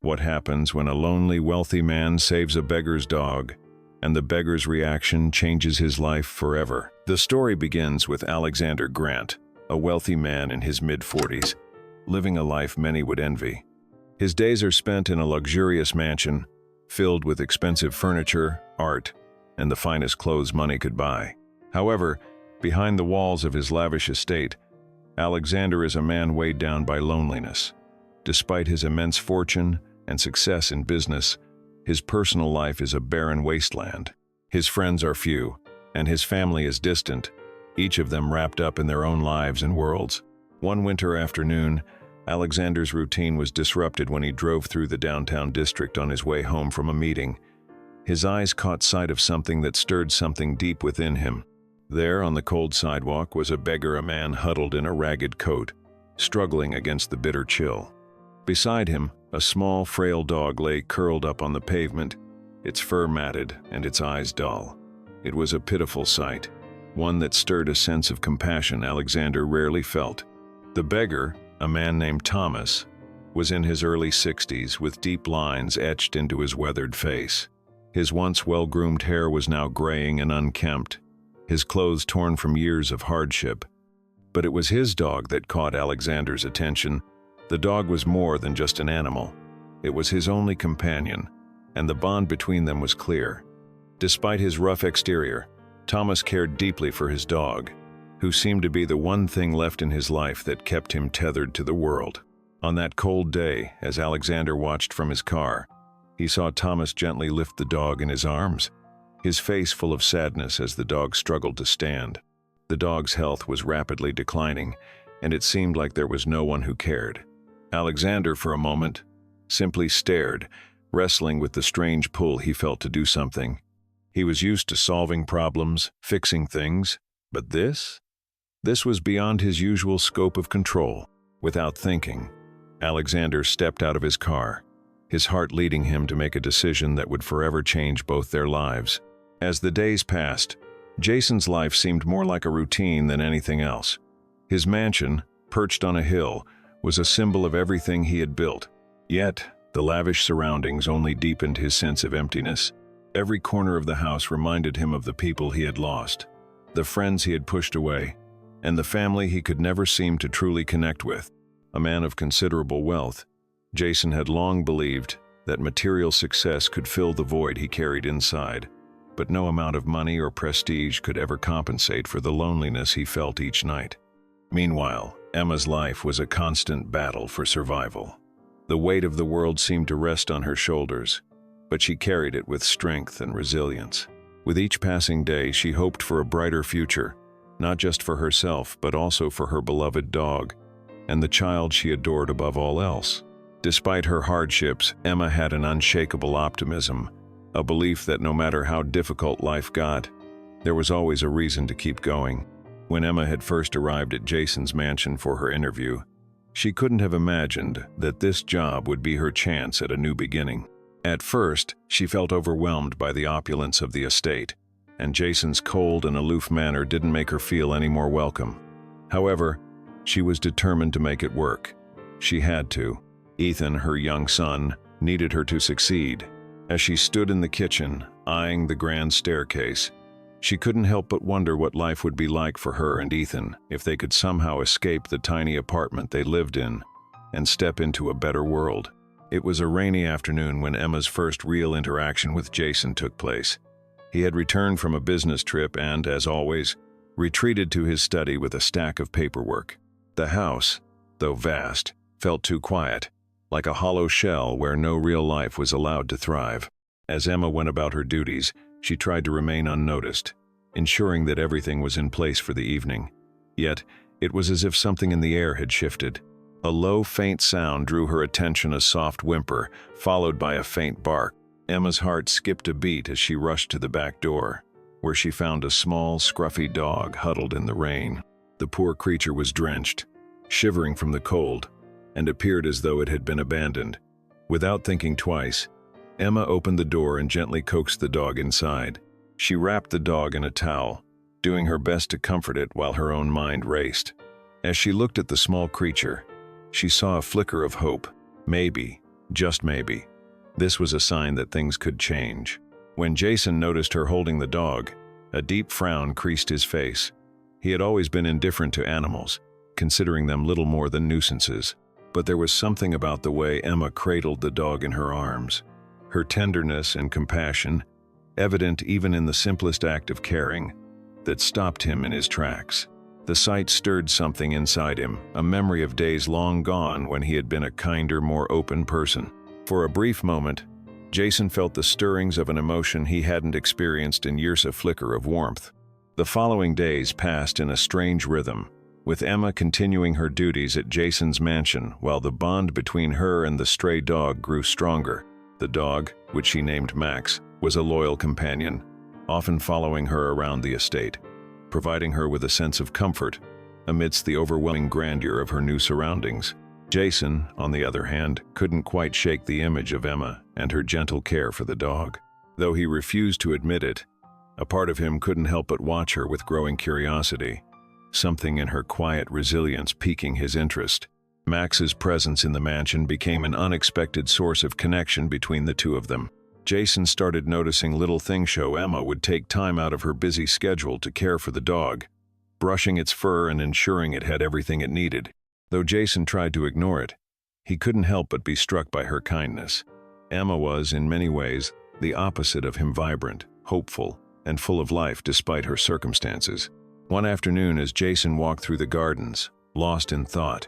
What happens when a lonely, wealthy man saves a beggar's dog, and the beggar's reaction changes his life forever? The story begins with Alexander Grant, a wealthy man in his mid-40s, living a life many would envy. His days are spent in a luxurious mansion, filled with expensive furniture, art, and the finest clothes money could buy. However, behind the walls of his lavish estate, Alexander is a man weighed down by loneliness. Despite his immense fortune and success in business, his personal life is a barren wasteland. His friends are few, and his family is distant, each of them wrapped up in their own lives and worlds. One winter afternoon, Alexander's routine was disrupted when he drove through the downtown district on his way home from a meeting. His eyes caught sight of something that stirred something deep within him. There, on the cold sidewalk, was a beggar, a man huddled in a ragged coat, struggling against the bitter chill. Beside him, a small, frail dog lay curled up on the pavement, its fur matted and its eyes dull. It was a pitiful sight, one that stirred a sense of compassion Alexander rarely felt. The beggar, a man named Thomas, was in his early 60s with deep lines etched into his weathered face. His once well-groomed hair was now graying and unkempt, his clothes torn from years of hardship. But it was his dog that caught Alexander's attention. The dog was more than just an animal. It was his only companion, and the bond between them was clear. Despite his rough exterior, Thomas cared deeply for his dog, who seemed to be the one thing left in his life that kept him tethered to the world. On that cold day, as Alexander watched from his car, he saw Thomas gently lift the dog in his arms, his face full of sadness as the dog struggled to stand. The dog's health was rapidly declining, and it seemed like there was no one who cared. Alexander, for a moment, simply stared, wrestling with the strange pull he felt to do something. He was used to solving problems, fixing things, but this was beyond his usual scope of control. Without thinking, Alexander stepped out of his car, his heart leading him to make a decision that would forever change both their lives. As the days passed, Jason's life seemed more like a routine than anything else. His mansion, perched on a hill, was a symbol of everything he had built. Yet, the lavish surroundings only deepened his sense of emptiness. Every corner of the house reminded him of the people he had lost, the friends he had pushed away, and the family he could never seem to truly connect with. A man of considerable wealth, Jason had long believed that material success could fill the void he carried inside, but no amount of money or prestige could ever compensate for the loneliness he felt each night. Meanwhile, Emma's life was a constant battle for survival. The weight of the world seemed to rest on her shoulders, but she carried it with strength and resilience. With each passing day, she hoped for a brighter future, not just for herself, but also for her beloved dog and the child she adored above all else. Despite her hardships, Emma had an unshakable optimism, a belief that no matter how difficult life got, there was always a reason to keep going. When Emma had first arrived at Jason's mansion for her interview, she couldn't have imagined that this job would be her chance at a new beginning. At first, she felt overwhelmed by the opulence of the estate, and Jason's cold and aloof manner didn't make her feel any more welcome. However, she was determined to make it work. She had to. Ethan, her young son, needed her to succeed. As she stood in the kitchen, eyeing the grand staircase, she couldn't help but wonder what life would be like for her and Ethan if they could somehow escape the tiny apartment they lived in and step into a better world. It was a rainy afternoon when Emma's first real interaction with Jason took place. He had returned from a business trip and, as always, retreated to his study with a stack of paperwork. The house, though vast, felt too quiet, like a hollow shell where no real life was allowed to thrive. As Emma went about her duties, she tried to remain unnoticed, ensuring that everything was in place for the evening. Yet, it was as if something in the air had shifted. A low, faint sound drew her attention, a soft whimper, followed by a faint bark. Emma's heart skipped a beat as she rushed to the back door, where she found a small, scruffy dog huddled in the rain. The poor creature was drenched, shivering from the cold, and appeared as though it had been abandoned. Without thinking twice, Emma opened the door and gently coaxed the dog inside. She wrapped the dog in a towel, doing her best to comfort it while her own mind raced. As she looked at the small creature, she saw a flicker of hope. Maybe, just maybe. This was a sign that things could change. When Jason noticed her holding the dog, a deep frown creased his face. He had always been indifferent to animals, considering them little more than nuisances. But there was something about the way Emma cradled the dog in her arms. Her tenderness and compassion, evident even in the simplest act of caring, that stopped him in his tracks. The sight stirred something inside him, a memory of days long gone when he had been a kinder, more open person. For a brief moment, Jason felt the stirrings of an emotion he hadn't experienced in years, a flicker of warmth. The following days passed in a strange rhythm, with Emma continuing her duties at Jason's mansion while the bond between her and the stray dog grew stronger. The dog, which she named Max, was a loyal companion, often following her around the estate, providing her with a sense of comfort amidst the overwhelming grandeur of her new surroundings. Jason, on the other hand, couldn't quite shake the image of Emma and her gentle care for the dog. Though he refused to admit it, a part of him couldn't help but watch her with growing curiosity, something in her quiet resilience piquing his interest. Max's presence in the mansion became an unexpected source of connection between the two of them. Jason started noticing little things. Emma would take time out of her busy schedule to care for the dog, brushing its fur and ensuring it had everything it needed. Though Jason tried to ignore it, he couldn't help but be struck by her kindness. Emma was, in many ways, the opposite of him: vibrant, hopeful, and full of life despite her circumstances. One afternoon, as Jason walked through the gardens, lost in thought,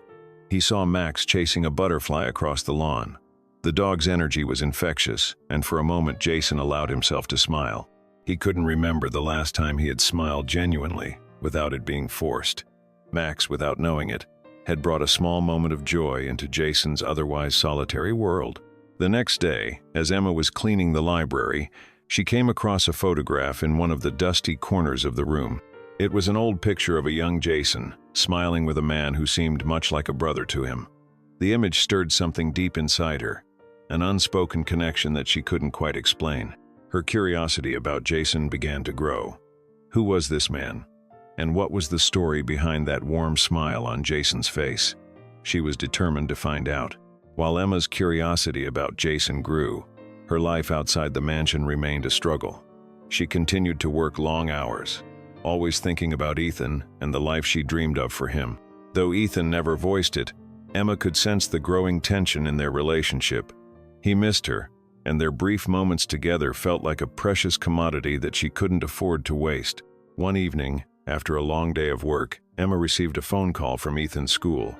he saw Max chasing a butterfly across the lawn. The dog's energy was infectious, and for a moment Jason allowed himself to smile. He couldn't remember the last time he had smiled genuinely, without it being forced. Max, without knowing it, had brought a small moment of joy into Jason's otherwise solitary world. The next day, as Emma was cleaning the library, she came across a photograph in one of the dusty corners of the room. It was an old picture of a young Jason, smiling with a man who seemed much like a brother to him. The image stirred something deep inside her, an unspoken connection that she couldn't quite explain. Her curiosity about Jason began to grow. Who was this man? And what was the story behind that warm smile on Jason's face? She was determined to find out. While Emma's curiosity about Jason grew, her life outside the mansion remained a struggle. She continued to work long hours, always thinking about Ethan and the life she dreamed of for him. Though Ethan never voiced it, Emma could sense the growing tension in their relationship. He missed her, and their brief moments together felt like a precious commodity that she couldn't afford to waste. One evening, after a long day of work, Emma received a phone call from Ethan's school.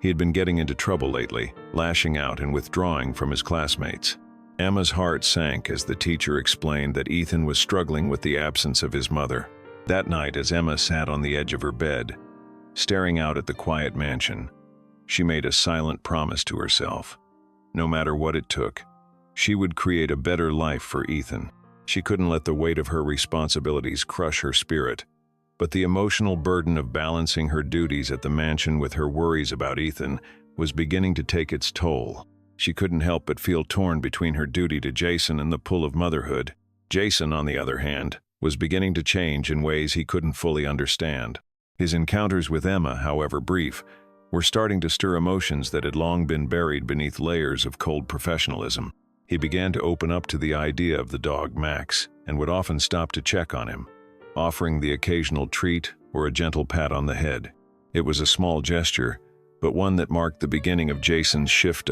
He had been getting into trouble lately, lashing out and withdrawing from his classmates. Emma's heart sank as the teacher explained that Ethan was struggling with the absence of his mother. That night, as Emma sat on the edge of her bed, staring out at the quiet mansion, she made a silent promise to herself. No matter what it took, she would create a better life for Ethan. She couldn't let the weight of her responsibilities crush her spirit, but the emotional burden of balancing her duties at the mansion with her worries about Ethan was beginning to take its toll. She couldn't help but feel torn between her duty to Jason and the pull of motherhood. Jason, on the other hand, was beginning to change in ways he couldn't fully understand. His encounters with Emma, however brief, were starting to stir emotions that had long been buried beneath layers of cold professionalism. He began to open up to the idea of the dog Max, and would often stop to check on him, offering the occasional treat or a gentle pat on the head. It was a small gesture, but one that marked the beginning of Jason's shift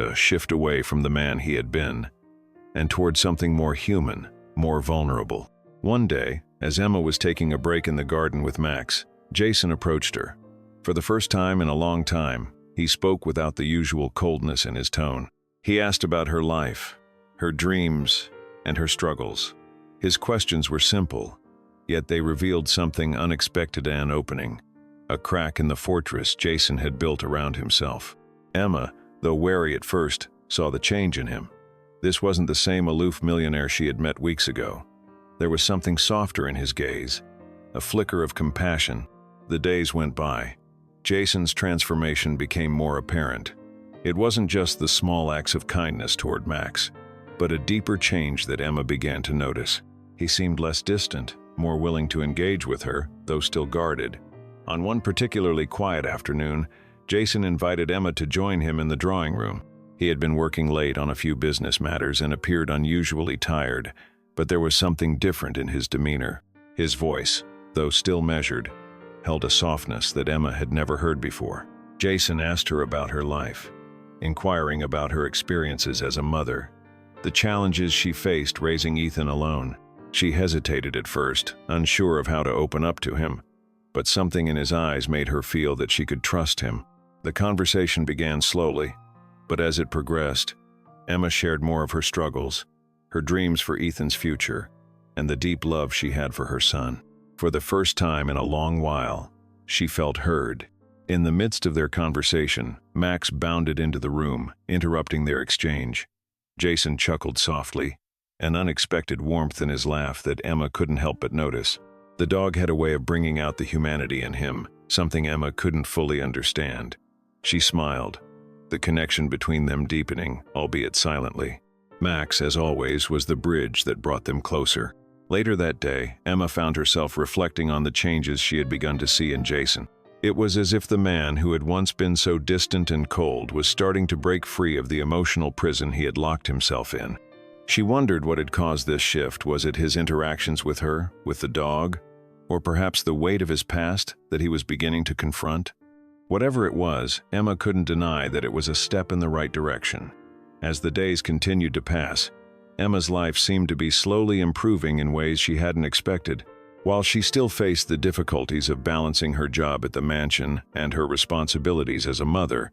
away from the man he had been, and toward something more human, more vulnerable. One day, as Emma was taking a break in the garden with Max, Jason approached her. For the first time in a long time, he spoke without the usual coldness in his tone. He asked about her life, her dreams, and her struggles. His questions were simple, yet they revealed something unexpected and opening, a crack in the fortress Jason had built around himself. Emma, though wary at first, saw the change in him. This wasn't the same aloof millionaire she had met weeks ago. There was something softer in his gaze, a flicker of compassion. The days went by. Jason's transformation became more apparent. It wasn't just the small acts of kindness toward Max, but a deeper change that Emma began to notice. He seemed less distant, more willing to engage with her, though still guarded. On one particularly quiet afternoon, Jason invited Emma to join him in the drawing room. He had been working late on a few business matters and appeared unusually tired, but there was something different in his demeanor. His voice, though still measured, held a softness that Emma had never heard before. Jason asked her about her life, inquiring about her experiences as a mother, the challenges she faced raising Ethan alone. She hesitated at first, unsure of how to open up to him, but something in his eyes made her feel that she could trust him. The conversation began slowly, but as it progressed, Emma shared more of her struggles, her dreams for Ethan's future, and the deep love she had for her son. For the first time in a long while, she felt heard. In the midst of their conversation, Max bounded into the room, interrupting their exchange. Jason chuckled softly, an unexpected warmth in his laugh that Emma couldn't help but notice. The dog had a way of bringing out the humanity in him, something Emma couldn't fully understand. She smiled, the connection between them deepening, albeit silently. Max, as always, was the bridge that brought them closer. Later that day, Emma found herself reflecting on the changes she had begun to see in Jason. It was as if the man who had once been so distant and cold was starting to break free of the emotional prison he had locked himself in. She wondered what had caused this shift. Was it his interactions with her, with the dog, or perhaps the weight of his past that he was beginning to confront? Whatever it was, Emma couldn't deny that it was a step in the right direction. As the days continued to pass, Emma's life seemed to be slowly improving in ways she hadn't expected. While she still faced the difficulties of balancing her job at the mansion and her responsibilities as a mother,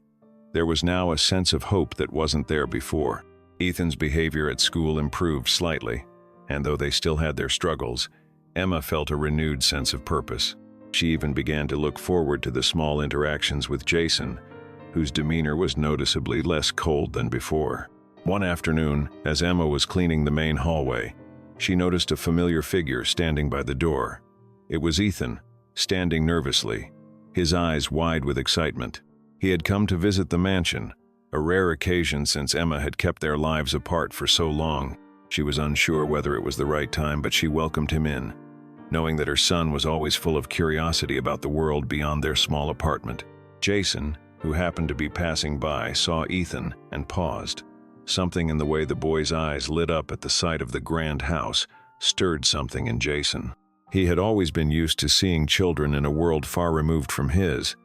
there was now a sense of hope that wasn't there before. Ethan's behavior at school improved slightly, and though they still had their struggles, Emma felt a renewed sense of purpose. She even began to look forward to the small interactions with Jason, whose demeanor was noticeably less cold than before. One afternoon, as Emma was cleaning the main hallway, she noticed a familiar figure standing by the door. It was Ethan, standing nervously, his eyes wide with excitement. He had come to visit the mansion, a rare occasion since Emma had kept their lives apart for so long. She was unsure whether it was the right time, but she welcomed him in, knowing that her son was always full of curiosity about the world beyond their small apartment. Jason, who happened to be passing by, saw Ethan and paused. Something in the way the boy's eyes lit up at the sight of the grand house stirred something in Jason. He had always been used to seeing children in a world far removed from his,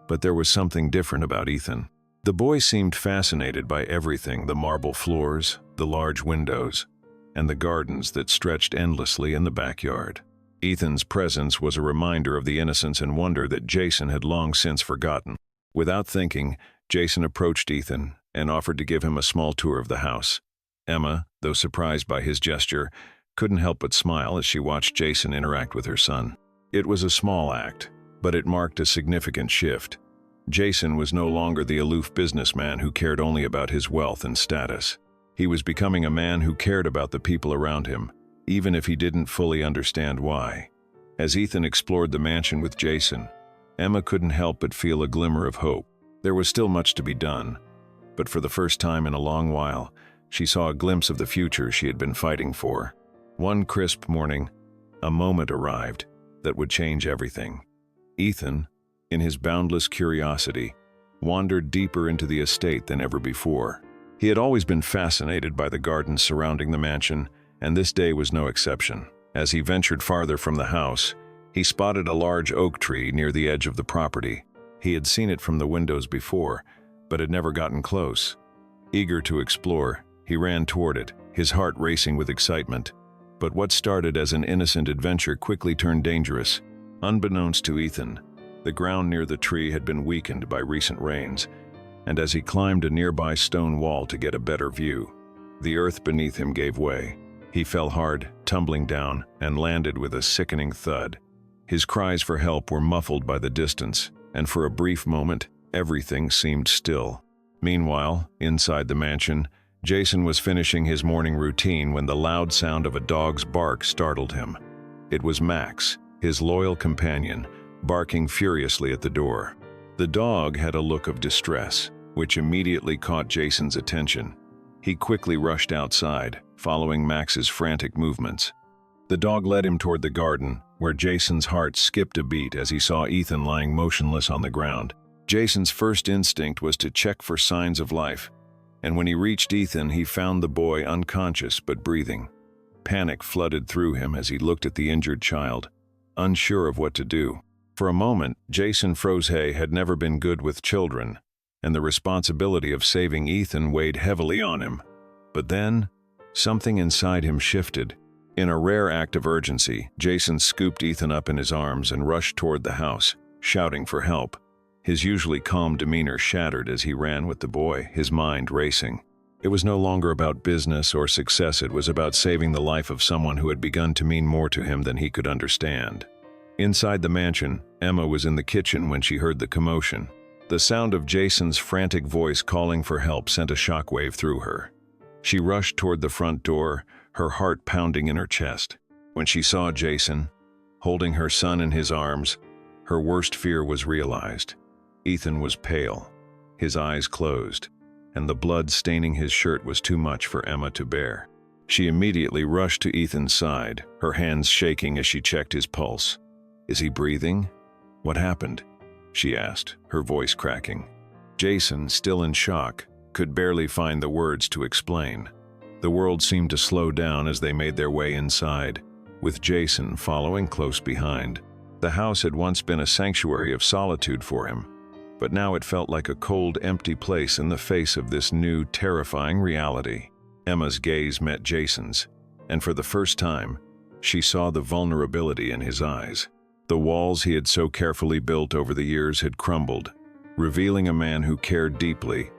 but there was something different about Ethan. The boy seemed fascinated by everything: the marble floors, the large windows, and the gardens that stretched endlessly in the backyard. Ethan's presence was a reminder of the innocence and wonder that Jason had long since forgotten. Without thinking, Jason approached Ethan and offered to give him a small tour of the house. Emma, though surprised by his gesture, couldn't help but smile as she watched Jason interact with her son. It was a small act, but it marked a significant shift. Jason was no longer the aloof businessman who cared only about his wealth and status. He was becoming a man who cared about the people around him, even if he didn't fully understand why. As Ethan explored the mansion with Jason, Emma couldn't help but feel a glimmer of hope. There was still much to be done, but for the first time in a long while, she saw a glimpse of the future she had been fighting for. One crisp morning, a moment arrived that would change everything. Ethan, in his boundless curiosity, wandered deeper into the estate than ever before. He had always been fascinated by the gardens surrounding the mansion, and this day was no exception. As he ventured farther from the house, he spotted a large oak tree near the edge of the property. He had seen it from the windows before, but had never gotten close. Eager to explore, he ran toward it, his heart racing with excitement. But what started as an innocent adventure quickly turned dangerous. Unbeknownst to Ethan, the ground near the tree had been weakened by recent rains, and as he climbed a nearby stone wall to get a better view, the earth beneath him gave way. He fell hard, tumbling down, and landed with a sickening thud. His cries for help were muffled by the distance, and for a brief moment, everything seemed still. Meanwhile, inside the mansion, Jason was finishing his morning routine when the loud sound of a dog's bark startled him. It was Max, his loyal companion, barking furiously at the door. The dog had a look of distress, which immediately caught Jason's attention. He quickly rushed outside, following Max's frantic movements. The dog led him toward the garden, where Jason's heart skipped a beat as he saw Ethan lying motionless on the ground. Jason's first instinct was to check for signs of life, And when he reached Ethan, he found the boy unconscious but breathing. Panic flooded through him as he looked at the injured child, unsure of what to do. For a moment, Jason Froese had never been good with children, and the responsibility of saving Ethan weighed heavily on him. But then, something inside him shifted. In a rare act of urgency, Jason scooped Ethan up in his arms and rushed toward the house, shouting for help. His usually calm demeanor shattered as he ran with the boy, his mind racing. It was no longer about business or success, it was about saving the life of someone who had begun to mean more to him than he could understand. Inside the mansion, Emma was in the kitchen when she heard the commotion. The sound of Jason's frantic voice calling for help sent a shockwave through her. She rushed toward the front door, her heart pounding in her chest. When she saw Jason, holding her son in his arms, her worst fear was realized. Ethan was pale, his eyes closed, and the blood staining his shirt was too much for Emma to bear. She immediately rushed to Ethan's side, her hands shaking as she checked his pulse. "Is he breathing? What happened?" she asked, her voice cracking. Jason, still in shock, could barely find the words to explain. The world seemed to slow down as they made their way inside, with Jason following close behind. The house had once been a sanctuary of solitude for him, but now it felt like a cold, empty place in the face of this new, terrifying reality. Emma's gaze met Jason's, and for the first time, she saw the vulnerability in his eyes. The walls he had so carefully built over the years had crumbled, revealing a man who cared deeply,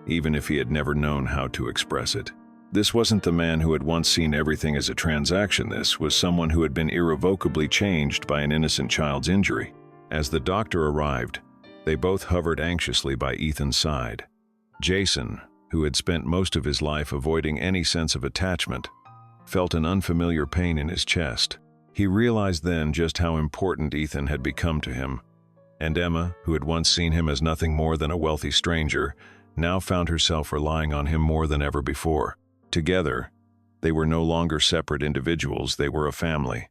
even if he had never known how to express it. This wasn't the man who had once seen everything as a transaction. This was someone who had been irrevocably changed by an innocent child's injury. As the doctor arrived, they both hovered anxiously by Ethan's side. Jason, who had spent most of his life avoiding any sense of attachment, felt an unfamiliar pain in his chest. He realized then just how important Ethan had become to him, and Emma, who had once seen him as nothing more than a wealthy stranger, now found herself relying on him more than ever before. Together, they were no longer separate individuals, they were a family,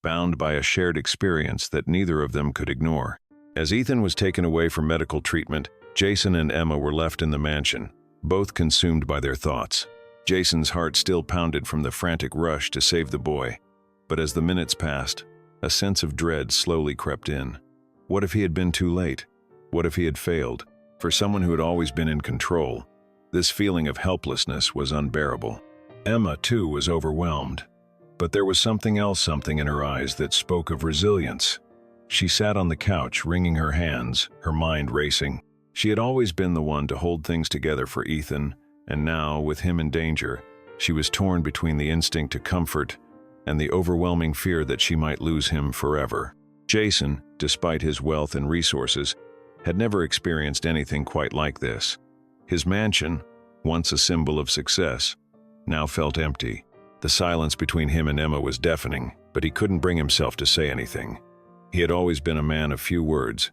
bound by a shared experience that neither of them could ignore. As Ethan was taken away for medical treatment, Jason and Emma were left in the mansion, both consumed by their thoughts. Jason's heart still pounded from the frantic rush to save the boy, but as the minutes passed, a sense of dread slowly crept in. What if he had been too late? What if he had failed? For someone who had always been in control, this feeling of helplessness was unbearable. Emma, too, was overwhelmed, but there was something in her eyes that spoke of resilience. She sat on the couch, wringing her hands, her mind racing. She had always been the one to hold things together for Ethan, and now, with him in danger, she was torn between the instinct to comfort and the overwhelming fear that she might lose him forever. Jason, despite his wealth and resources, had never experienced anything quite like this. His mansion, once a symbol of success, now felt empty. The silence between him and Emma was deafening, but he couldn't bring himself to say anything. He had always been a man of few words,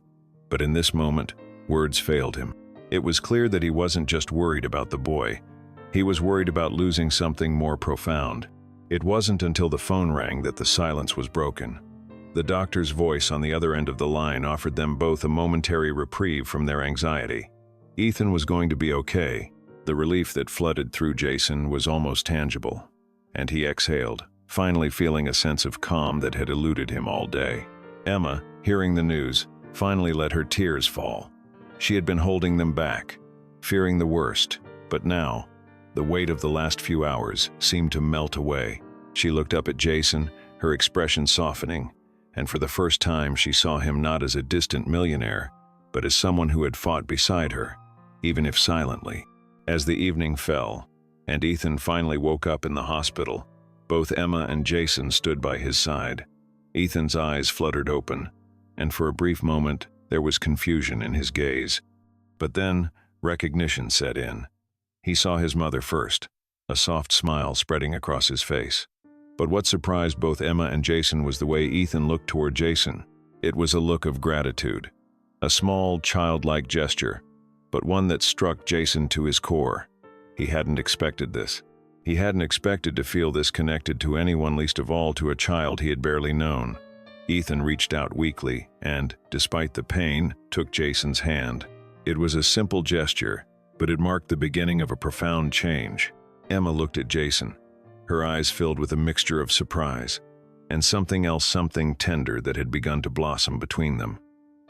but in this moment, words failed him. It was clear that he wasn't just worried about the boy. He was worried about losing something more profound. It wasn't until the phone rang that the silence was broken. The doctor's voice on the other end of the line offered them both a momentary reprieve from their anxiety. Ethan was going to be okay. The relief that flooded through Jason was almost tangible, and he exhaled, finally feeling a sense of calm that had eluded him all day. Emma, hearing the news, finally let her tears fall. She had been holding them back, fearing the worst, but now, the weight of the last few hours seemed to melt away. She looked up at Jason, her expression softening, and for the first time she saw him not as a distant millionaire, but as someone who had fought beside her, even if silently. As the evening fell, and Ethan finally woke up in the hospital, both Emma and Jason stood by his side. Ethan's eyes fluttered open, and for a brief moment there was confusion in his gaze. But then recognition set in. He saw his mother first, a soft smile spreading across his face. But what surprised both Emma and Jason was the way Ethan looked toward Jason. It was a look of gratitude, a small, childlike gesture, but one that struck Jason to his core. He hadn't expected this. He hadn't expected to feel this connected to anyone, least of all to a child he had barely known. Ethan reached out weakly and, despite the pain, took Jason's hand. It was a simple gesture, but it marked the beginning of a profound change. Emma looked at Jason, her eyes filled with a mixture of surprise and something else, something tender that had begun to blossom between them.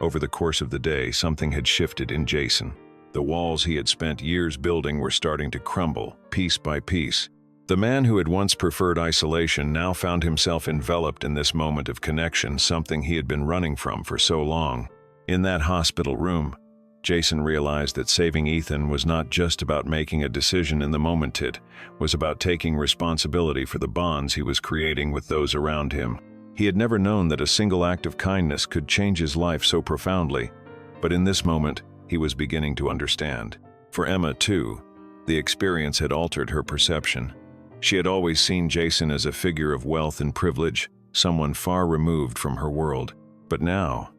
Over the course of the day, something had shifted in Jason. The walls he had spent years building were starting to crumble, piece by piece. The man who had once preferred isolation now found himself enveloped in this moment of connection, something he had been running from for so long. In that hospital room, Jason realized that saving Ethan was not just about making a decision in the moment, it was about taking responsibility for the bonds he was creating with those around him. He had never known that a single act of kindness could change his life so profoundly, but in this moment, he was beginning to understand. For Emma, too, the experience had altered her perception. She had always seen Jason as a figure of wealth and privilege, someone far removed from her world. But now,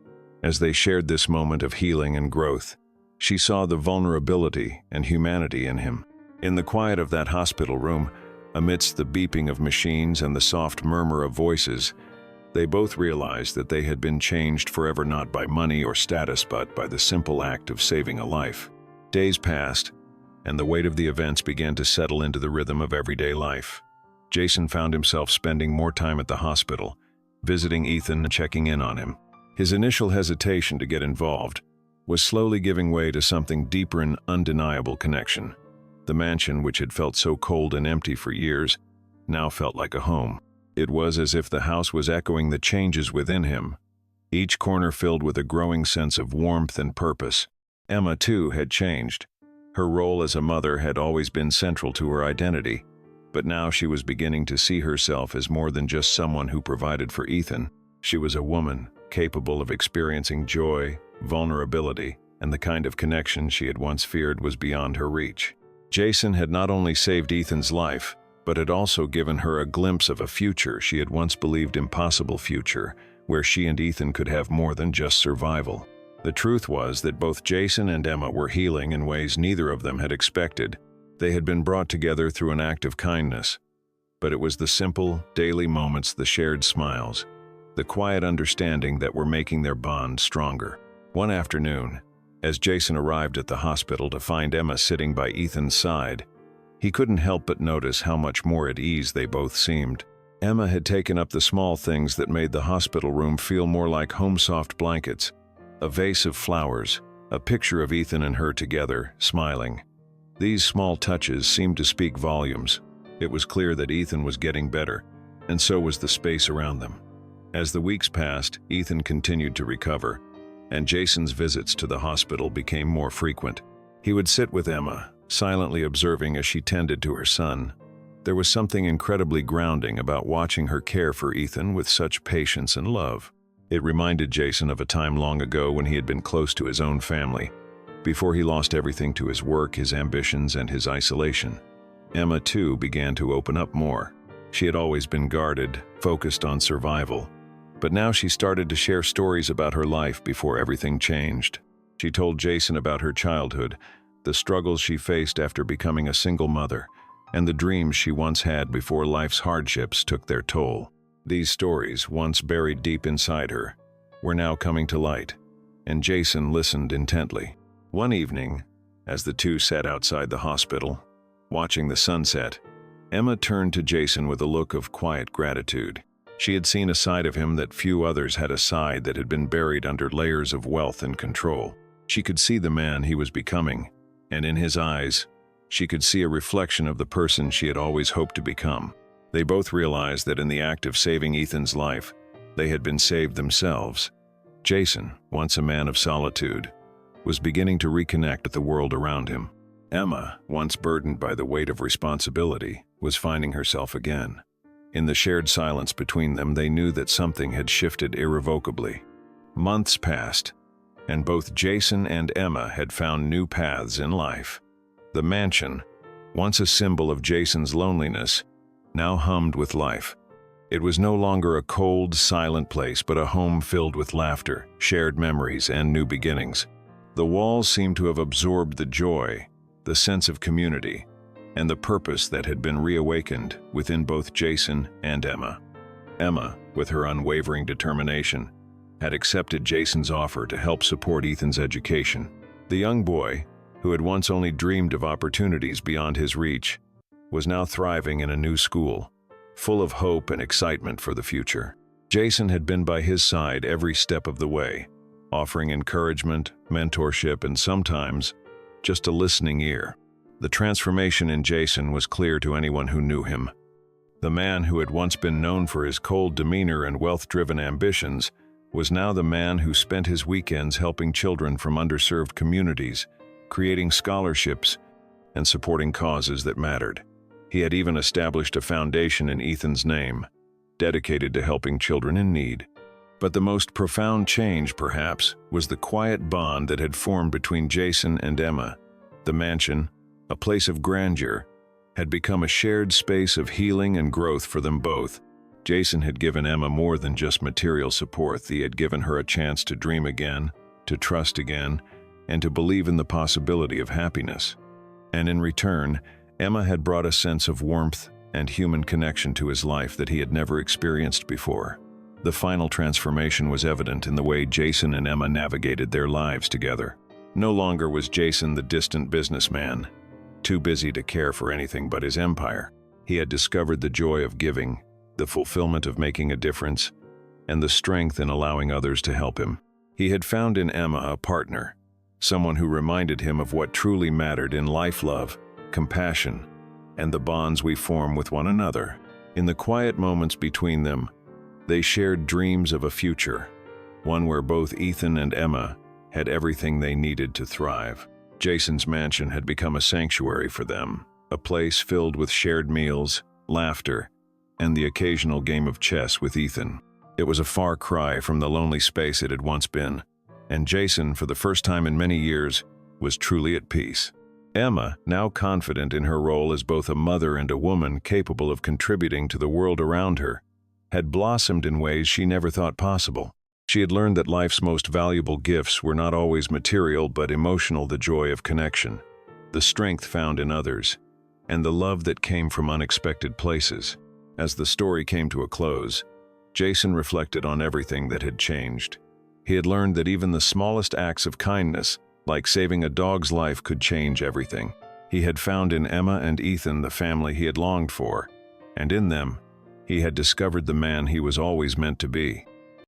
as they shared this moment of healing and growth, she saw the vulnerability and humanity in him. In the quiet of that hospital room, amidst the beeping of machines and the soft murmur of voices, they both realized that they had been changed forever, not by money or status, but by the simple act of saving a life. Days passed, and the weight of the events began to settle into the rhythm of everyday life. Jason found himself spending more time at the hospital, visiting Ethan and checking in on him. His initial hesitation to get involved was slowly giving way to something deeper and undeniable connection. The mansion, which had felt so cold and empty for years, now felt like a home. It was as if the house was echoing the changes within him, each corner filled with a growing sense of warmth and purpose. Emma, too, had changed. Her role as a mother had always been central to her identity, but now she was beginning to see herself as more than just someone who provided for Ethan. She was a woman, capable of experiencing joy, vulnerability, and the kind of connection she had once feared was beyond her reach. Jason had not only saved Ethan's life, but had also given her a glimpse of a future she had once believed impossible, future where she and Ethan could have more than just survival. The truth was that both Jason and Emma were healing in ways neither of them had expected. They had been brought together through an act of kindness, but it was the simple, daily moments, the shared smiles, the quiet understanding that were making their bond stronger. One afternoon, as Jason arrived at the hospital to find Emma sitting by Ethan's side, he couldn't help but notice how much more at ease they both seemed. Emma had taken up the small things that made the hospital room feel more like home, soft blankets, a vase of flowers, a picture of Ethan and her together, smiling. These small touches seemed to speak volumes. It was clear that Ethan was getting better, and so was the space around them. As the weeks passed, Ethan continued to recover, and Jason's visits to the hospital became more frequent. He would sit with Emma, silently observing as she tended to her son. There was something incredibly grounding about watching her care for Ethan with such patience and love. It reminded Jason of a time long ago when he had been close to his own family, before he lost everything to his work, his ambitions, and his isolation. Emma, too, began to open up more. She had always been guarded, focused on survival, but now she started to share stories about her life before everything changed. She told Jason about her childhood, the struggles she faced after becoming a single mother, and the dreams she once had before life's hardships took their toll. These stories, once buried deep inside her, were now coming to light, and Jason listened intently. One evening, as the two sat outside the hospital, watching the sunset, Emma turned to Jason with a look of quiet gratitude. She had seen a side of him that few others had, a side that had been buried under layers of wealth and control. She could see the man he was becoming, and in his eyes, she could see a reflection of the person she had always hoped to become. They both realized that in the act of saving Ethan's life, they had been saved themselves. Jason, once a man of solitude, was beginning to reconnect with the world around him. Emma, once burdened by the weight of responsibility, was finding herself again. In the shared silence between them, they knew that something had shifted irrevocably. Months passed, and both Jason and Emma had found new paths in life. The mansion, once a symbol of Jason's loneliness, now hummed with life. It was no longer a cold, silent place, but a home filled with laughter, shared memories, and new beginnings. The walls seemed to have absorbed the joy, the sense of community, and the purpose that had been reawakened within both Jason and Emma. Emma, with her unwavering determination, had accepted Jason's offer to help support Ethan's education. The young boy, who had once only dreamed of opportunities beyond his reach, was now thriving in a new school, full of hope and excitement for the future. Jason had been by his side every step of the way, offering encouragement, mentorship, and sometimes just a listening ear. The transformation in Jason was clear to anyone who knew him. The man who had once been known for his cold demeanor and wealth-driven ambitions was now the man who spent his weekends helping children from underserved communities, creating scholarships, and supporting causes that mattered. He had even established a foundation in Ethan's name, dedicated to helping children in need. But the most profound change, perhaps, was the quiet bond that had formed between Jason and Emma. The mansion, a place of grandeur, had become a shared space of healing and growth for them both. Jason had given Emma more than just material support. He had given her a chance to dream again, to trust again, and to believe in the possibility of happiness. And in return, Emma had brought a sense of warmth and human connection to his life that he had never experienced before. The final transformation was evident in the way Jason and Emma navigated their lives together. No longer was Jason the distant businessman, too busy to care for anything but his empire. He had discovered the joy of giving, the fulfillment of making a difference, and the strength in allowing others to help him. He had found in Emma a partner, someone who reminded him of what truly mattered in life: love, compassion, and the bonds we form with one another. In the quiet moments between them, they shared dreams of a future, one where both Ethan and Emma had everything they needed to thrive. Jason's mansion had become a sanctuary for them, a place filled with shared meals, laughter, and the occasional game of chess with Ethan. It was a far cry from the lonely space it had once been, and Jason, for the first time in many years, was truly at peace. Emma, now confident in her role as both a mother and a woman capable of contributing to the world around her, had blossomed in ways she never thought possible. She had learned that life's most valuable gifts were not always material but emotional: the joy of connection, the strength found in others, and the love that came from unexpected places. As the story came to a close, Jason reflected on everything that had changed. He had learned that even the smallest acts of kindness, like saving a dog's life, could change everything. He had found in Emma and Ethan the family he had longed for, and in them, he had discovered the man he was always meant to be.